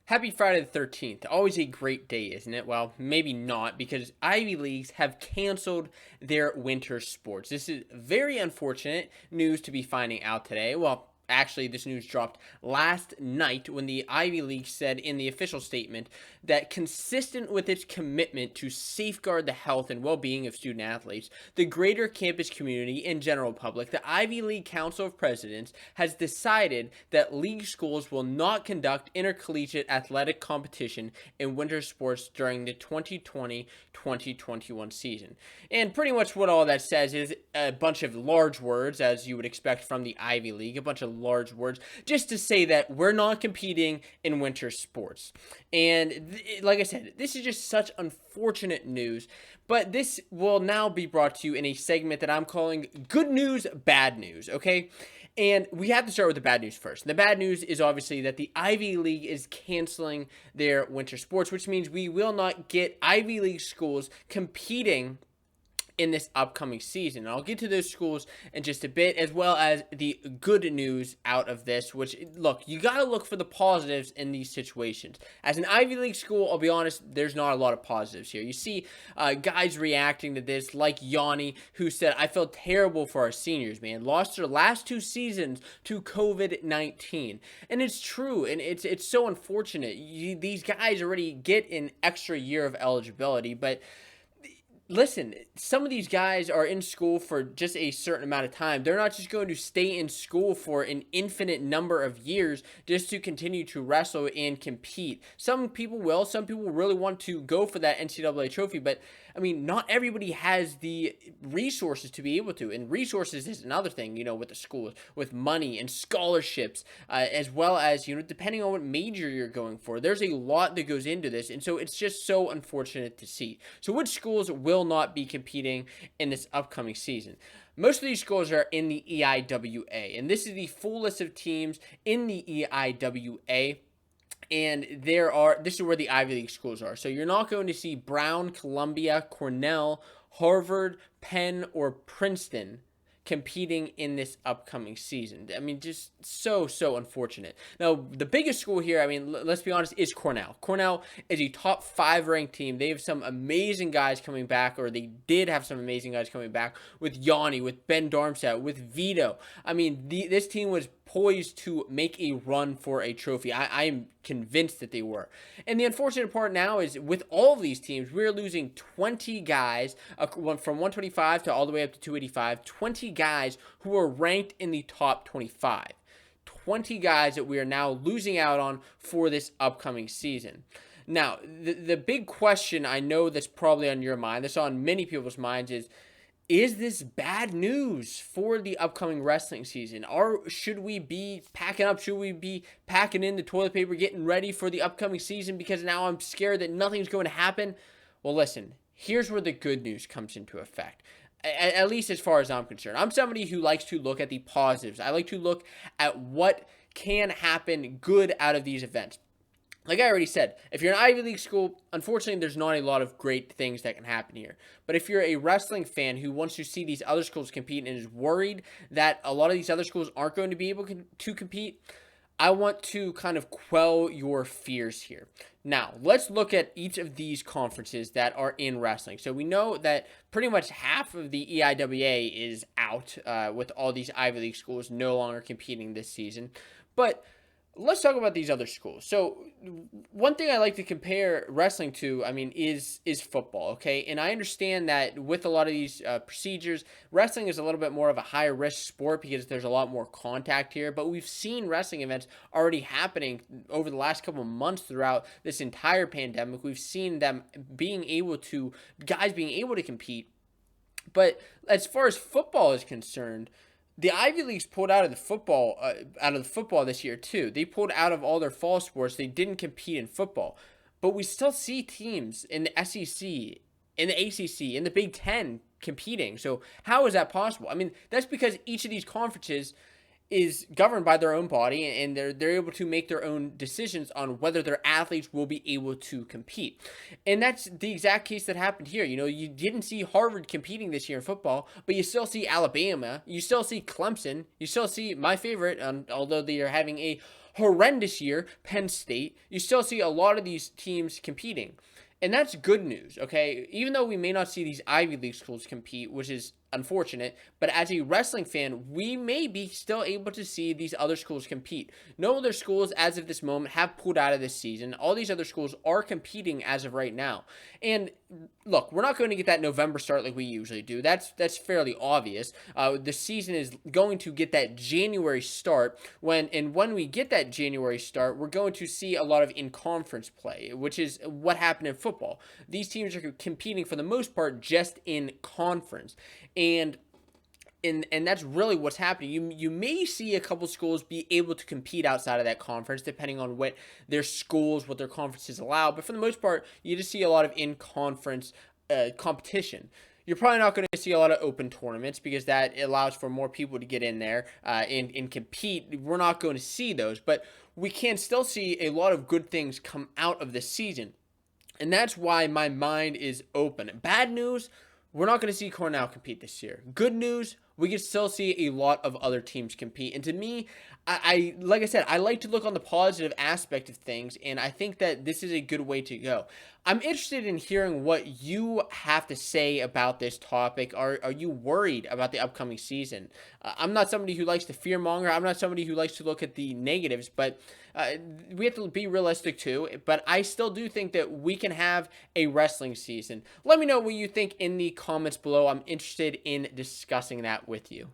Happy Friday the 13th. Always a great day, isn't it? Well, maybe not, because Ivy Leagues have canceled their winter sports. This is very unfortunate news to be finding out today. Well, actually, this news dropped last night when the Ivy League said in the official statement that consistent with its commitment to safeguard the health and well-being of student athletes, the greater campus community and general public, the Ivy League Council of Presidents has decided that league schools will not conduct intercollegiate athletic competition in winter sports during the 2020-2021 season. And pretty much what all that says is a bunch of large words, as you would expect from the Ivy League, a bunch of large words, just to say that we're not competing in winter sports. And like I said, this is just such unfortunate news. But this will now be brought to you in a segment that I'm calling Good News, Bad News, okay? And we have to start with the bad news first. The bad news is obviously that the Ivy League is canceling their winter sports, which means we will not get Ivy League schools competing in this upcoming season. And I'll get to those schools in just a bit, as well as the good news out of this, which, look, you got to look for the positives in these situations. As an Ivy League school, I'll be honest, there's not a lot of positives here. You see guys reacting to this, like Yanni, who said, I felt terrible for our seniors, man. Lost their last 2 seasons to COVID-19. And it's true, and it's so unfortunate. These guys already get an extra year of eligibility, but listen, some of these guys are in school for just a certain amount of time. They're not just going to stay in school for an infinite number of years just to continue to wrestle and compete. Some people will. Some people really want to go for that NCAA trophy, but I mean, not everybody has the resources to be able to. And resources is another thing, with the schools, with money and scholarships, as well as, depending on what major you're going for. There's a lot that goes into this. And so it's just so unfortunate to see. So which schools will not be competing in this upcoming season? Most of these schools are in the EIWA. And this is the full list of teams in the EIWA. And this is where the Ivy League schools are. So you're not going to see Brown, Columbia, Cornell, Harvard, Penn, or Princeton competing in this upcoming season. I mean, just so unfortunate. Now, the biggest school here, I mean, let's be honest, is Cornell. Cornell is a top 5 ranked team. They have some amazing guys coming back, or they did have some amazing guys coming back with Yanni, with Ben Darmstadt, with Vito. I mean, this team was poised to make a run for a trophy. I am convinced that they were. And the unfortunate part now is with all of these teams, we're losing 20 guys from 125 to all the way up to 285, 20 guys who are ranked in the top 25. 20 guys that we are now losing out on for this upcoming season. Now, the big question I know that's probably on your mind, that's on many people's minds, is this bad news for the upcoming wrestling season? Or should we be packing up? Should we be packing in the toilet paper, getting ready for the upcoming season because now I'm scared that nothing's going to happen? Well, listen, here's where the good news comes into effect. At least as far as I'm concerned. I'm somebody who likes to look at the positives. I like to look at what can happen good out of these events. Like I already said, if you're an Ivy League school, unfortunately, there's not a lot of great things that can happen here. But if you're a wrestling fan who wants to see these other schools compete and is worried that a lot of these other schools aren't going to be able to compete, I want to kind of quell your fears here. Now, let's look at each of these conferences that are in wrestling. So we know that pretty much half of the EIWA is out with all these Ivy League schools no longer competing this season. But let's talk about these other schools. So one thing I like to compare wrestling to, I mean, is football, okay? And I understand that with a lot of these procedures, wrestling is a little bit more of a higher risk sport because there's a lot more contact here. But we've seen wrestling events already happening over the last couple of months throughout this entire pandemic. We've seen them guys being able to compete. But as far as football is concerned, the Ivy Leagues pulled out of the football this year too. They pulled out of all their fall sports. They didn't compete in football. But we still see teams in the SEC, in the ACC, in the Big Ten competing. So how is that possible? I mean, that's because each of these conferences is governed by their own body, and they're able to make their own decisions on whether their athletes will be able to compete. And that's the exact case that happened here. You didn't see Harvard competing this year in football, but you still see Alabama, you still see Clemson, you still see my favorite, although they are having a horrendous year, Penn State, you still see a lot of these teams competing. And that's good news, okay? Even though we may not see these Ivy League schools compete, which is unfortunate, but as a wrestling fan, we may be still able to see these other schools compete. No other schools, as of this moment, have pulled out of this season. All these other schools are competing as of right now. And look, we're not going to get that November start like we usually do. That's fairly obvious. The season is going to get that January start. When we get that January start, we're going to see a lot of in-conference play, which is what happened in football. These teams are competing for the most part just in conference. And that's really what's happening. You may see a couple schools be able to compete outside of that conference, depending on what their conferences allow. But for the most part, you just see a lot of in-conference competition. You're probably not going to see a lot of open tournaments because that allows for more people to get in there and compete. We're not going to see those, but we can still see a lot of good things come out of this season. And that's why my mind is open. Bad news, we're not going to see Cornell compete this year. Good news, we can still see a lot of other teams compete. And to me, I like I said, I like to look on the positive aspect of things, and I think that this is a good way to go. I'm interested in hearing what you have to say about this topic. Are you worried about the upcoming season? I'm not somebody who likes to fearmonger. I'm not somebody who likes to look at the negatives, but we have to be realistic too. But I still do think that we can have a wrestling season. Let me know what you think in the comments below. I'm interested in discussing that with you.